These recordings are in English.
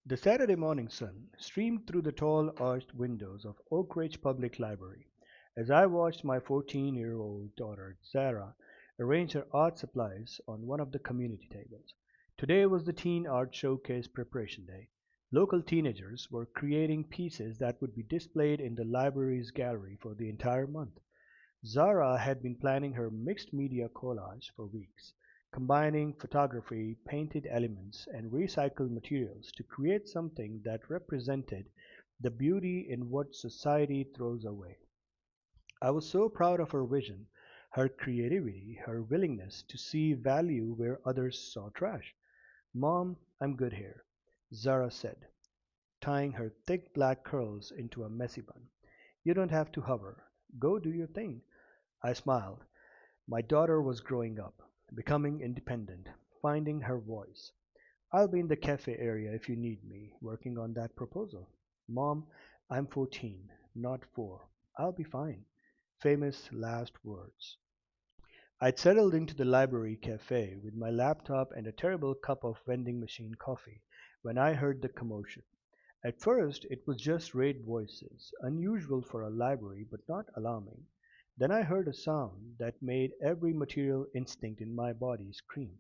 The Saturday morning sun streamed through the tall arched windows of Oak Ridge Public Library as I watched my 14-year-old daughter Zara arrange her art supplies on one of the community tables. Today was the Teen Art Showcase preparation day. Local teenagers were creating pieces that would be displayed in the library's gallery for the entire month. Zara had been planning her mixed media collage for weeks, combining photography, painted elements, and recycled materials to create something that represented the beauty in what society throws away. I was so proud of her vision, her creativity, her willingness to see value where others saw trash. Mom, I'm good here, Zara said, tying her thick black curls into a messy bun. You don't have to hover. Go do your thing. I smiled. My daughter was growing up, becoming independent, finding her voice. I'll be in the cafe area if you need me, working on that proposal. Mom, I'm 14, not 4. I'll be fine. Famous last words. I'd settled into the library cafe with my laptop and a terrible cup of vending machine coffee when I heard the commotion. At first it was just raid voices, unusual for a library but not alarming. Then I heard a sound that made every material instinct in my body scream,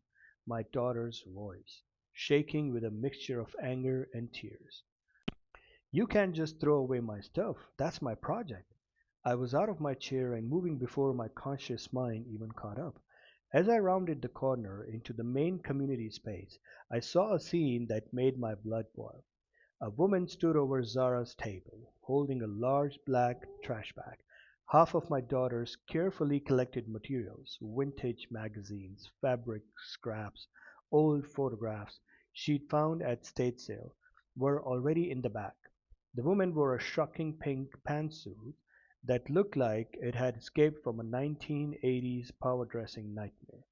my daughter's voice, shaking with a mixture of anger and tears. You can't just throw away my stuff. That's my project. I was out of my chair and moving before my conscious mind even caught up. As I rounded the corner into the main community space, I saw a scene that made my blood boil. A woman stood over Zara's table, holding a large black trash bag. Half of my daughter's carefully collected materials, vintage magazines, fabric scraps, old photographs she'd found at state sale, were already in the bag. The woman wore a shocking pink pantsuit that looked like it had escaped from a 1980s power dressing nightmare,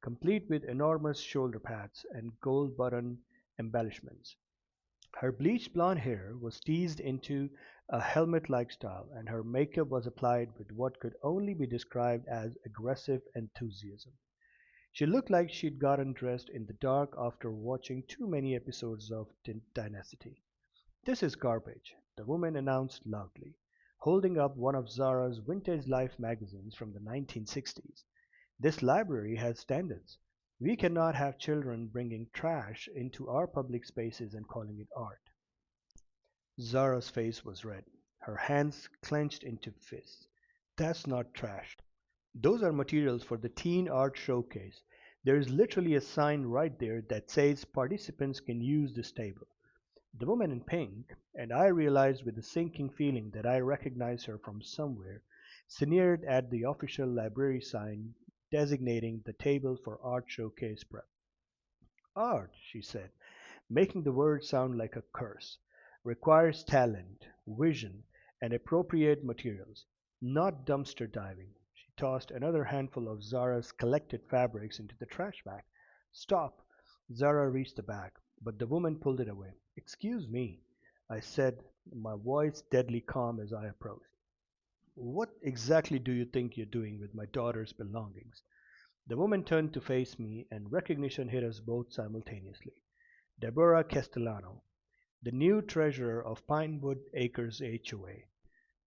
complete with enormous shoulder pads and gold button embellishments. Her bleached blonde hair was teased into a helmet-like style, and her makeup was applied with what could only be described as aggressive enthusiasm. She looked like she'd gotten dressed in the dark after watching too many episodes of Dynasty. This is garbage, the woman announced loudly, holding up one of Zara's vintage Life magazines from the 1960s. This library has standards. We cannot have children bringing trash into our public spaces and calling it art. Zara's face was red, her hands clenched into fists. That's not trash. Those are materials for the Teen Art Showcase. There is literally a sign right there that says participants can use this table. The woman in pink, and I realized with a sinking feeling that I recognized her from somewhere, sneered at the official library sign designating the table for art showcase prep. Art, she said, making the word sound like a curse, requires talent, vision, and appropriate materials, not dumpster diving. She tossed another handful of Zara's collected fabrics into the trash bag. Stop! Zara reached the bag, but the woman pulled it away. Excuse me, I said, my voice deadly calm as I approached. What exactly do you think you're doing with my daughter's belongings? The woman turned to face me, and recognition hit us both simultaneously. Deborah Castellano, the new treasurer of Pinewood Acres HOA,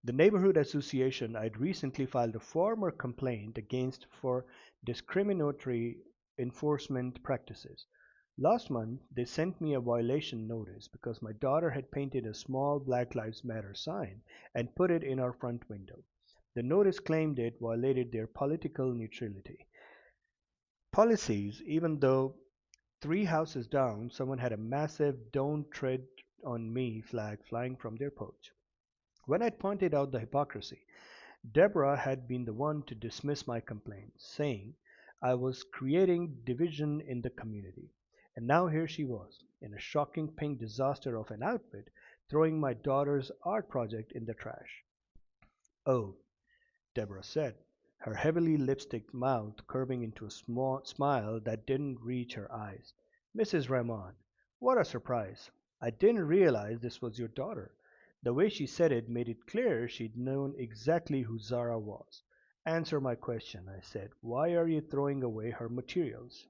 the neighborhood association I'd recently filed a formal complaint against for discriminatory enforcement practices. Last month, they sent me a violation notice because my daughter had painted a small Black Lives Matter sign and put it in our front window. The notice claimed it violated their political neutrality policies, even though three houses down, someone had a massive "Don't Tread on Me" flag flying from their porch. When I'd pointed out the hypocrisy, Deborah had been the one to dismiss my complaint, saying I was creating division in the community. And now here she was, in a shocking pink disaster of an outfit, throwing my daughter's art project in the trash. Oh, Deborah said, her heavily lipsticked mouth curving into a small smile that didn't reach her eyes. Mrs. Ramon, what a surprise! I didn't realize this was your daughter. The way she said it made it clear she'd known exactly who Zara was. Answer my question, I said. Why are you throwing away her materials?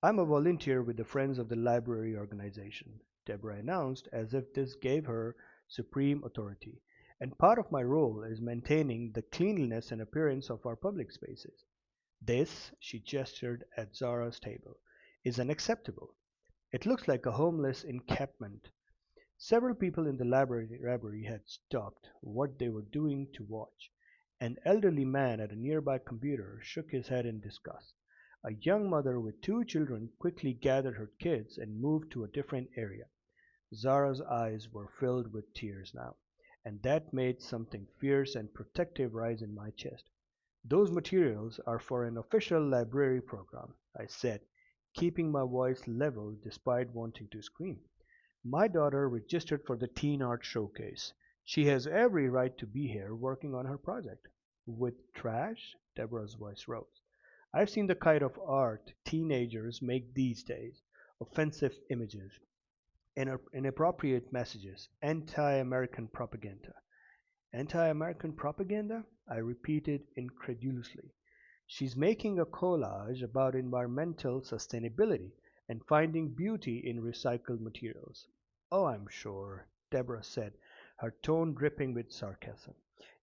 I'm a volunteer with the Friends of the Library organization, Deborah announced as if this gave her supreme authority. And part of my role is maintaining the cleanliness and appearance of our public spaces. This, she gestured at Zara's table, is unacceptable. It looks like a homeless encampment. Several people in the library had stopped what they were doing to watch. An elderly man at a nearby computer shook his head in disgust. A young mother with two children quickly gathered her kids and moved to a different area. Zara's eyes were filled with tears now, and that made something fierce and protective rise in my chest. Those materials are for an official library program, I said, keeping my voice level despite wanting to scream. My daughter registered for the Teen Art Showcase. She has every right to be here working on her project. With trash? Deborah's voice rose. I've seen the kind of art teenagers make these days. Offensive images, inappropriate messages, anti-American propaganda. Anti-American propaganda? I repeated incredulously. She's making a collage about environmental sustainability and finding beauty in recycled materials. Oh, I'm sure, Deborah said, her tone dripping with sarcasm.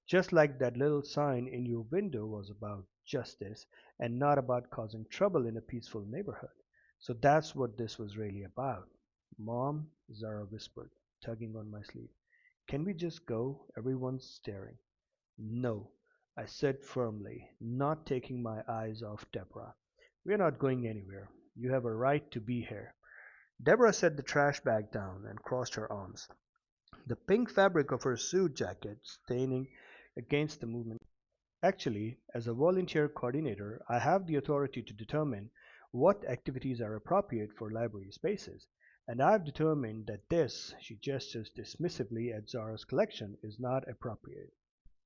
Just like that little sign in your window was about justice and not about causing trouble in a peaceful neighborhood. So that's what this was really about. Mom, Zara whispered, tugging on my sleeve. Can we just go? Everyone's staring. No, I said firmly, not taking my eyes off Deborah. We're not going anywhere. You have a right to be here. Deborah set the trash bag down and crossed her arms, the pink fabric of her suit jacket staining against the movement. Actually, as a volunteer coordinator, I have the authority to determine what activities are appropriate for library spaces, and I've determined that this, she gestures dismissively at Zara's collection, is not appropriate.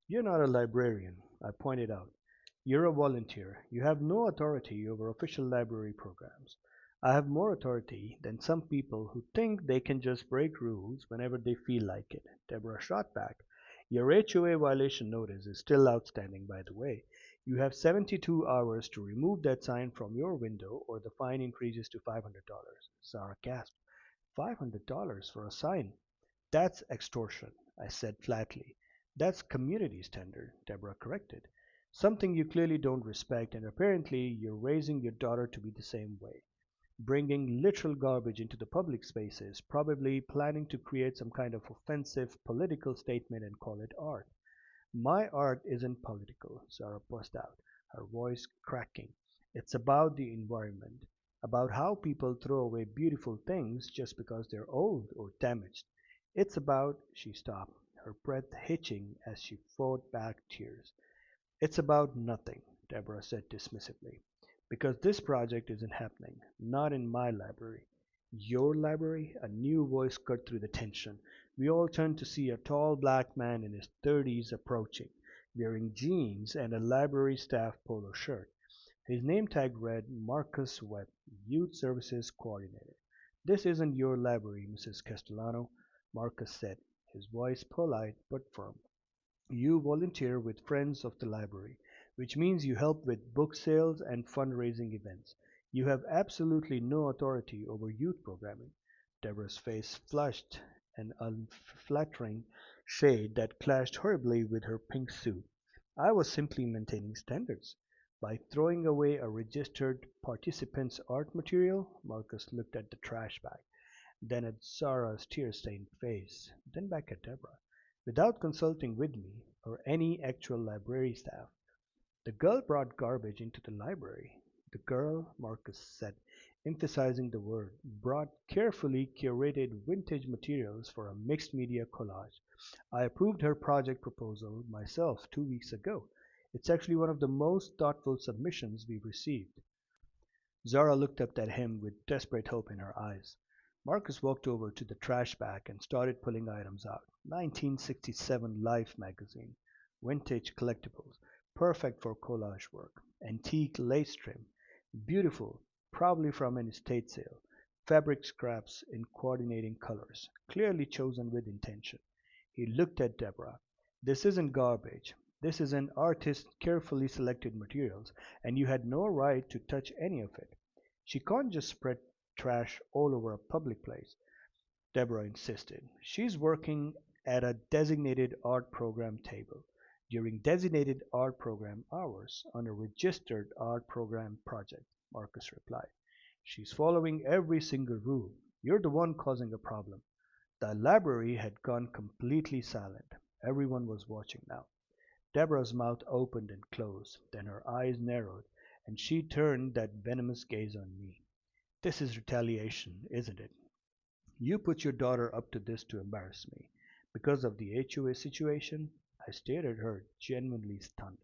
You're not a librarian, I pointed out. You're a volunteer. You have no authority over official library programs. I have more authority than some people who think they can just break rules whenever they feel like it. Deborah shot back. Your HOA violation notice is still outstanding, by the way. You have 72 hours to remove that sign from your window or the fine increases to $500. Zara gasped. $500 for a sign? That's extortion, I said flatly. That's community standard, Deborah corrected. Something you clearly don't respect, and apparently you're raising your daughter to be the same way. Bringing literal garbage into the public spaces, probably planning to create some kind of offensive political statement and call it art. My art isn't political, Sarah burst out, her voice cracking. It's about the environment, about how people throw away beautiful things just because they're old or damaged. It's about, she stopped, her breath hitching as she fought back tears. It's about nothing, Deborah said dismissively, because this project isn't happening, not in my library. Your library? A new voice cut through the tension. We all turned to see a tall black man in his 30s approaching, wearing jeans and a library staff polo shirt. His name tag read Marcus Webb, Youth Services Coordinator. This isn't your library, Mrs. Castellano, Marcus said, his voice polite but firm. You volunteer with Friends of the Library, which means you help with book sales and fundraising events. You have absolutely no authority over youth programming. Deborah's face flushed an unflattering shade that clashed horribly with her pink suit. I was simply maintaining standards. By throwing away a registered participant's art material, Marcus looked at the trash bag, then at Zara's tear-stained face, then back at Deborah, without consulting with me or any actual library staff. The girl brought garbage into the library. The girl, Marcus said, emphasizing the word, brought carefully curated vintage materials for a mixed media collage. I approved her project proposal myself 2 weeks ago. It's actually one of the most thoughtful submissions we've received. Zara looked up at him with desperate hope in her eyes. Marcus walked over to the trash bag and started pulling items out. 1967 Life magazine, vintage collectibles, perfect for collage work, antique lace trim, beautiful, probably from an estate sale, fabric scraps in coordinating colors, clearly chosen with intention. He looked at Deborah. This isn't garbage. This is an artist's carefully selected materials, and you had no right to touch any of it. She can't just spread trash all over a public place, Deborah insisted. She's working at a designated art program table during designated art program hours on a registered art program project, Marcus replied. She's following every single rule. You're the one causing a problem. The library had gone completely silent. Everyone was watching now. Deborah's mouth opened and closed, then her eyes narrowed, and she turned that venomous gaze on me. This is retaliation, isn't it? You put your daughter up to this to embarrass me. Because of the HOA situation? I stared at her, genuinely stunned.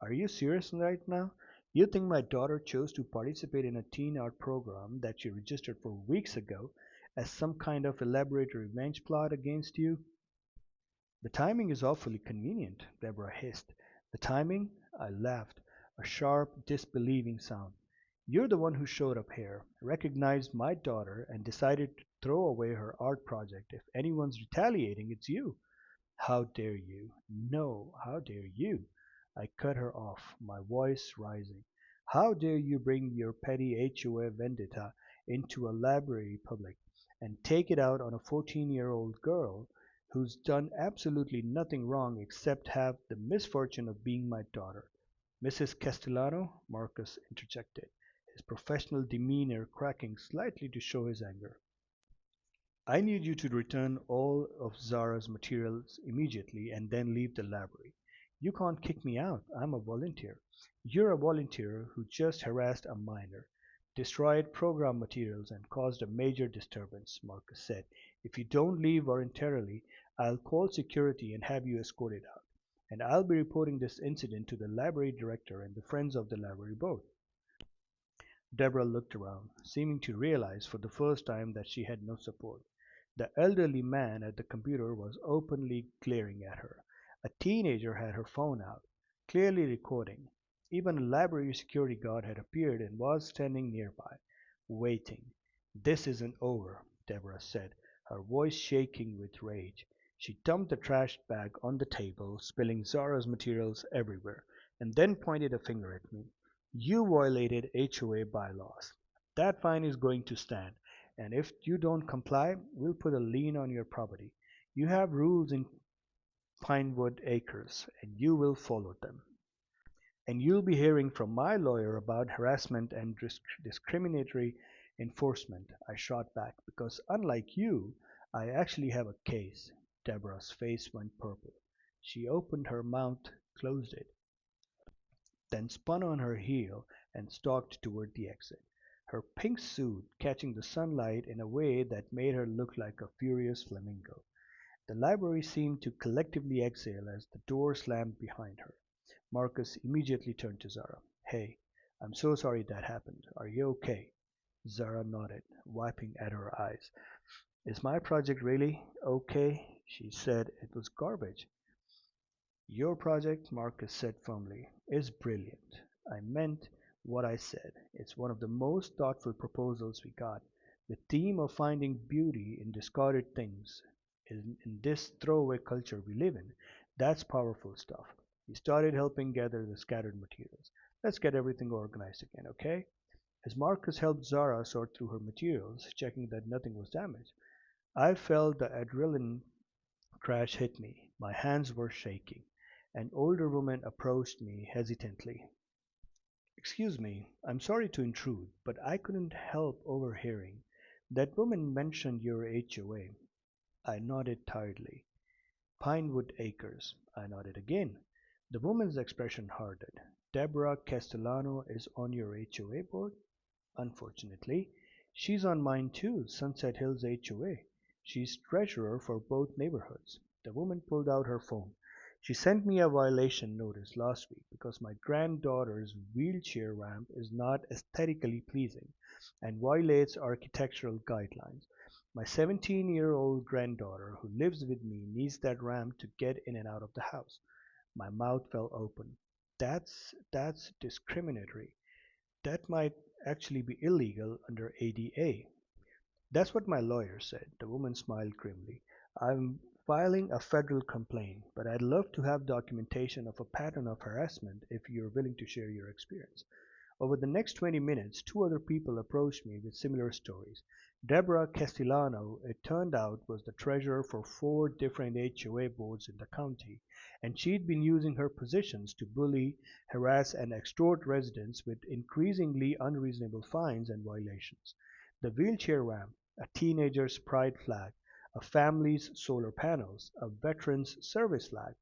Are you serious right now? You think my daughter chose to participate in a teen art program that she registered for weeks ago as some kind of elaborate revenge plot against you? The timing is awfully convenient, Deborah hissed. The timing? I laughed, a sharp, disbelieving sound. You're the one who showed up here, recognized my daughter, and decided to throw away her art project. If anyone's retaliating, it's you. How dare you? No, how dare you? I cut her off, my voice rising. How dare you bring your petty HOA vendetta into a library public and take it out on a 14-year-old girl who's done absolutely nothing wrong except have the misfortune of being my daughter. Mrs. Castellano, Marcus interjected, his professional demeanor cracking slightly to show his anger. I need you to return all of Zara's materials immediately and then leave the library. You can't kick me out. I'm a volunteer. You're a volunteer who just harassed a minor, destroyed program materials, and caused a major disturbance, Marcus said. If you don't leave voluntarily, I'll call security and have you escorted out. And I'll be reporting this incident to the library director and the Friends of the Library both. Deborah looked around, seeming to realize for the first time that she had no support. The elderly man at the computer was openly glaring at her. A teenager had her phone out, clearly recording. Even a library security guard had appeared and was standing nearby, waiting. This isn't over, Deborah said, her voice shaking with rage. She dumped the trash bag on the table, spilling Zara's materials everywhere, and then pointed a finger at me. You violated HOA bylaws. That fine is going to stand, and if you don't comply, we'll put a lien on your property. You have rules in Pinewood Acres, and you will follow them. And you'll be hearing from my lawyer about harassment and discriminatory enforcement, I shot back, because unlike you, I actually have a case. Deborah's face went purple. She opened her mouth, closed it, then spun on her heel and stalked toward the exit, her pink suit catching the sunlight in a way that made her look like a furious flamingo. The library seemed to collectively exhale as the door slammed behind her. Marcus immediately turned to Zara. Hey, I'm so sorry that happened. Are you okay? Zara nodded, wiping at her eyes. Is my project really okay? She said it was garbage. Your project, Marcus said firmly, is brilliant. I meant what I said. It's one of the most thoughtful proposals we got. The theme of finding beauty in discarded things in this throwaway culture we live in. That's powerful stuff. We started helping gather the scattered materials. Let's get everything organized again, okay? As Marcus helped Zara sort through her materials, checking that nothing was damaged, I felt the adrenaline crash hit me. My hands were shaking. An older woman approached me hesitantly. Excuse me, I'm sorry to intrude, but I couldn't help overhearing. That woman mentioned your HOA. I nodded tiredly. Pinewood Acres. I nodded again. The woman's expression hardened. Deborah Castellano is on your HOA board? Unfortunately. She's on mine too, Sunset Hills HOA. She's treasurer for both neighborhoods. The woman pulled out her phone. She sent me a violation notice last week because my granddaughter's wheelchair ramp is not aesthetically pleasing and violates architectural guidelines. My 17-year-old granddaughter who lives with me needs that ramp to get in and out of the house. My mouth fell open. That's discriminatory. That might actually be illegal under ADA. That's what my lawyer said. The woman smiled grimly. I'm filing a federal complaint, but I'd love to have documentation of a pattern of harassment if you're willing to share your experience. Over the next 20 minutes, two other people approached me with similar stories. Deborah Castellano, it turned out, was the treasurer for four different HOA boards in the county, and she'd been using her positions to bully, harass, and extort residents with increasingly unreasonable fines and violations. The wheelchair ramp, a teenager's pride flag, a family's solar panels, a veteran's service flag,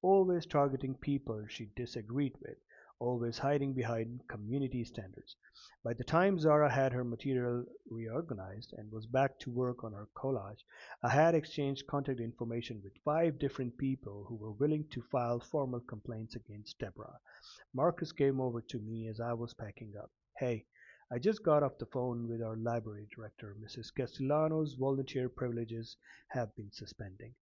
always targeting people she disagreed with, always hiding behind community standards. By the time Zara had her material reorganized and was back to work on her collage, I had exchanged contact information with five different people who were willing to file formal complaints against Deborah. Marcus came over to me as I was packing up. Hey, I just got off the phone with our library director. Mrs. Castellano's volunteer privileges have been suspending,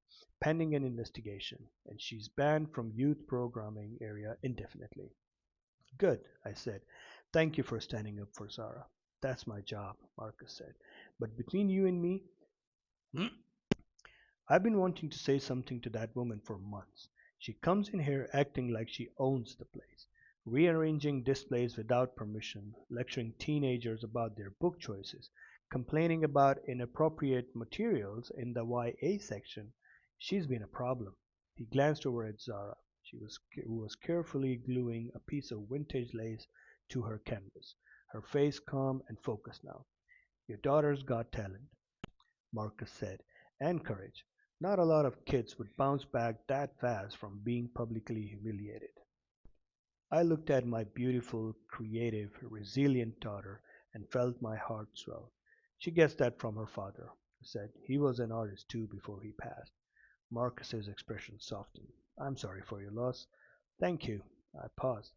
pending an investigation, and she's banned from youth programming area indefinitely. Good, I said. Thank you for standing up for Zara. That's my job, Marcus said. But between you and me, I've been wanting to say something to that woman for months. She comes in here acting like she owns the place, rearranging displays without permission, lecturing teenagers about their book choices, complaining about inappropriate materials in the YA section. She's been a problem. He glanced over at Zara. Who was carefully gluing a piece of vintage lace to her canvas, her face calm and focused now. Your daughter's got talent, Marcus said, and courage. Not a lot of kids would bounce back that fast from being publicly humiliated. I looked at my beautiful, creative, resilient daughter and felt my heart swell. She gets that from her father, I said. He was an artist too before he passed. Marcus's expression softened. I'm sorry for your loss. Thank you. I paused.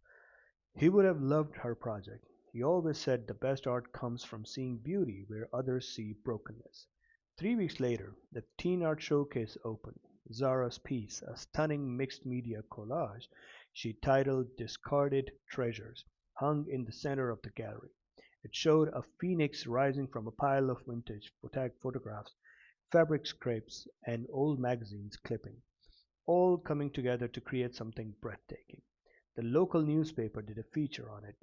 He would have loved her project. He always said the best art comes from seeing beauty where others see brokenness. 3 weeks later, the Teen Art Showcase opened. Zara's piece, a stunning mixed media collage she titled Discarded Treasures, hung in the center of the gallery. It showed a phoenix rising from a pile of vintage photographs, fabric scrapes, and old magazines clipping, all coming together to create something breathtaking. The local newspaper did a feature on it.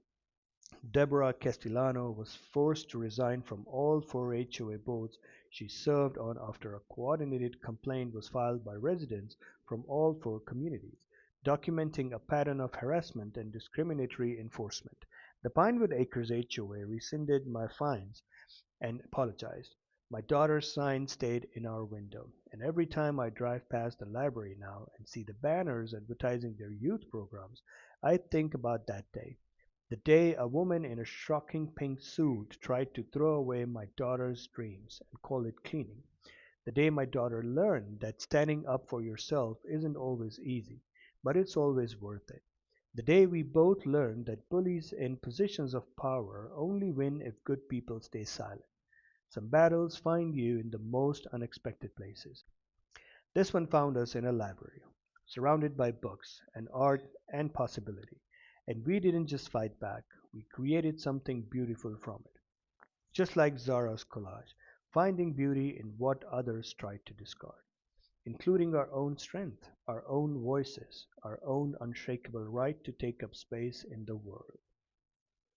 Deborah Castellano was forced to resign from all four HOA boards she served on after a coordinated complaint was filed by residents from all four communities, documenting a pattern of harassment and discriminatory enforcement. The Pinewood Acres HOA rescinded my fines and apologized. My daughter's sign stayed in our window, and every time I drive past the library now and see the banners advertising their youth programs, I think about that day. The day a woman in a shocking pink suit tried to throw away my daughter's dreams and call it cleaning. The day my daughter learned that standing up for yourself isn't always easy, but it's always worth it. The day we both learned that bullies in positions of power only win if good people stay silent. Some battles find you in the most unexpected places. This one found us in a library, surrounded by books and art and possibility. And we didn't just fight back, we created something beautiful from it. Just like Zara's collage, finding beauty in what others tried to discard, including our own strength, our own voices, our own unshakable right to take up space in the world.